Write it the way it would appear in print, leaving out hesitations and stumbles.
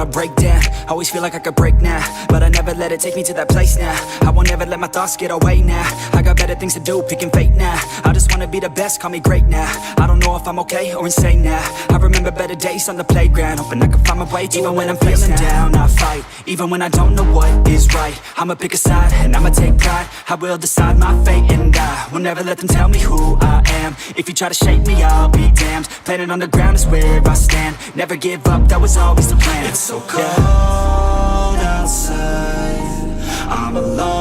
wanna break down. Always feel like I could break now, but I never let it take me to that place now. I won't ever let my thoughts get away now. I got better things to do, picking fate now. I just wanna be the best, call me great now. I don't know if I'm okay or insane now. I remember better days on the playground, hoping I can find my way to even when I'm feeling down. I fight, even when I don't know what is right. I'ma pick a side, and I'ma take pride. I will decide my fate, and I will never let them tell me who I am. If you try to shake me, I'll be damned. Planet on the ground is where I stand. Never give up, that was always the plan. It's so cold outside, I'm alone